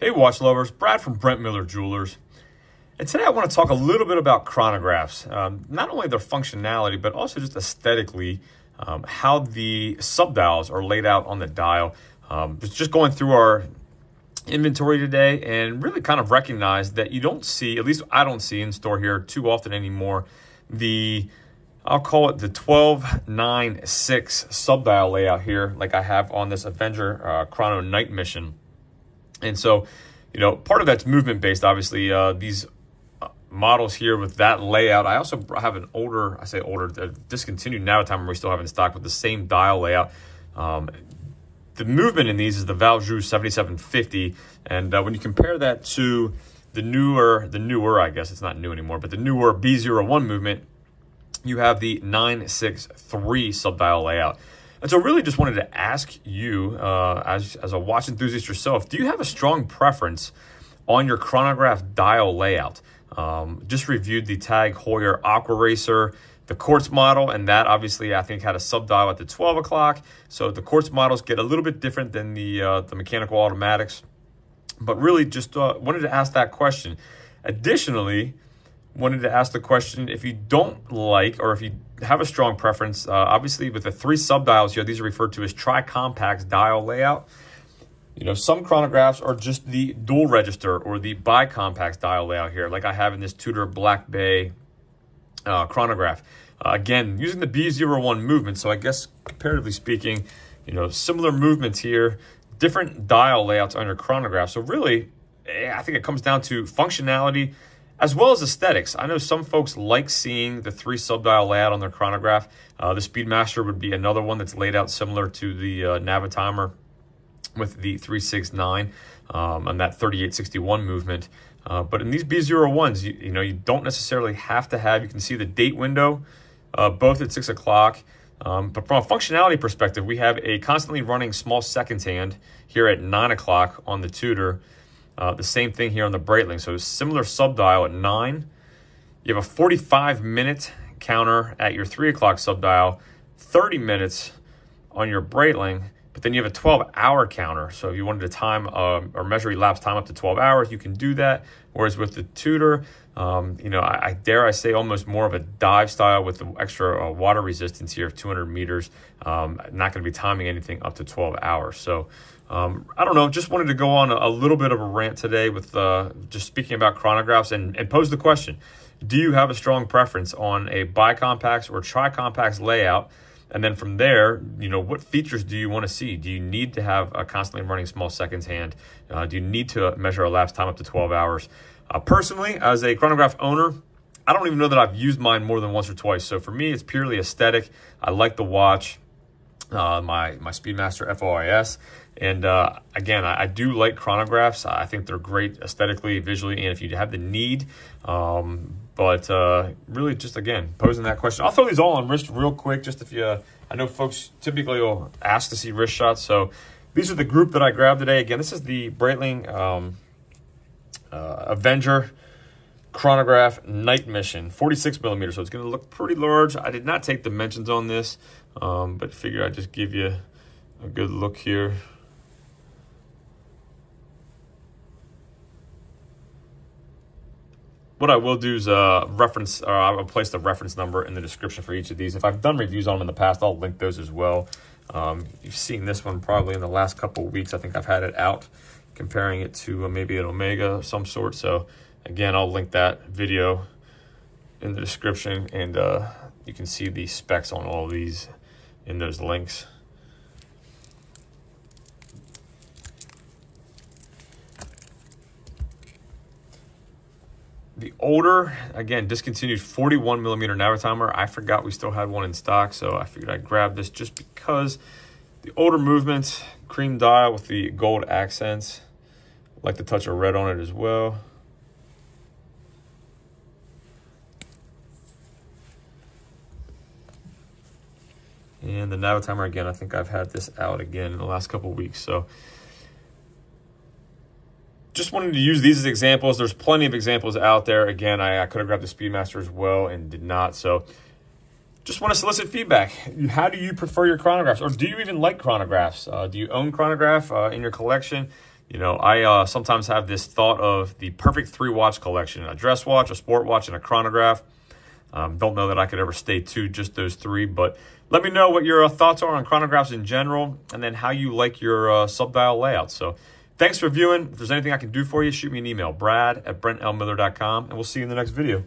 Hey watch lovers, Brad from Brent Miller Jewelers. And today I want to talk a little bit about chronographs. Not only their functionality, but also just aesthetically, how the subdials are laid out on the dial. Just going through our inventory today and really kind of recognize that you don't see, at least I don't see in store here too often anymore, I'll call it the 12-9-6 subdial layout here like I have on this Avenger Chrono Night Mission. And so, part of that's movement based, obviously. These models here with that layout. I also have an older, discontinued Navitimer we still have in stock with the same dial layout. The movement in these is the Valjoux 7750. And when you compare that to the newer, I guess it's not new anymore, but the newer B01 movement, you have the 963 subdial layout. And so really just wanted to ask you, as a watch enthusiast yourself, do you have a strong preference on your chronograph dial layout? Just reviewed the Tag Heuer Aqua Racer, the Quartz model, and that obviously I think had a subdial at the 12 o'clock. So the Quartz models get a little bit different than the mechanical automatics. But really just wanted to ask that question. Additionally, wanted to ask the question, if you don't like, or if you have a strong preference, obviously with the 3 subdials here, these are referred to as Tri-Compax dial layout. Some chronographs are just the dual register or the Bi-Compax dial layout here, like I have in this Tudor Black Bay chronograph. Again, using the B01 movement, so I guess comparatively speaking, similar movements here, different dial layouts on your chronograph. So really, I think it comes down to functionality as well as aesthetics. I know some folks like seeing the 3 subdial layout on their chronograph. The Speedmaster would be another one that's laid out similar to the Navitimer with the 369 on that 3861 movement. But in these B01s, you don't necessarily have to have, you can see the date window, both at 6 o'clock. But from a functionality perspective, we have a constantly running small seconds hand here at 9 o'clock on the Tudor. The same thing here on the Breitling. So similar subdial at 9. You have a 45-minute counter at your 3 o'clock subdial, 30 minutes on your Breitling, but then you have a 12-hour counter. So if you wanted to time or measure elapsed time up to 12 hours, you can do that. Whereas with the Tudor, I dare say almost more of a dive style with the extra water resistance here of 200 meters. Not going to be timing anything up to 12 hours. So I don't know, just wanted to go on a little bit of a rant today with just speaking about chronographs and pose the question, do you have a strong preference on a Bi-Compax or Tri-Compax layout? And then from there, what features do you want to see? Do you need to have a constantly running small seconds hand? Do you need to measure elapsed time up to 12 hours? Personally, as a chronograph owner, I don't even know that I've used mine more than once or twice. So for me, it's purely aesthetic. I like the watch, my Speedmaster FOIS. And again, I do like chronographs. I think they're great aesthetically, visually, and if you have the need. But really just, again, posing that question. I'll throw these all on wrist real quick, just if you, I know folks typically will ask to see wrist shots. So these are the group that I grabbed today. Again, this is the Breitling Avenger Chronograph Night Mission, 46 millimeters. So it's going to look pretty large. I did not take dimensions on this, but figured I'd just give you a good look here. What I will do is I will place the reference number in the description for each of these. If I've done reviews on them in the past, I'll link those as well. You've seen this one probably in the last couple of weeks. I think I've had it out, comparing it to maybe an Omega of some sort. So again, I'll link that video in the description, and you can see the specs on all of these in those links. The older, again, discontinued 41 millimeter Navitimer. I forgot we still had one in stock, so I figured I'd grab this just because the older movement, cream dial with the gold accents. Like the touch of red on it as well. And the Navitimer, again, I think I've had this out again in the last couple of weeks. So just wanted to use these as examples. There's plenty of examples out there. Again, I could have grabbed the Speedmaster as well and did not. So just want to solicit feedback. How do you prefer your chronographs? Or do you even like chronographs? Do you own chronograph in your collection? You know, I sometimes have this thought of the perfect 3-watch collection: a dress watch, a sport watch, and a chronograph. Don't know that I could ever stay to just those 3, but let me know what your thoughts are on chronographs in general, and then how you like your sub-dial layout. So thanks for viewing. If there's anything I can do for you, shoot me an email, brad@brentlmiller.com, and we'll see you in the next video.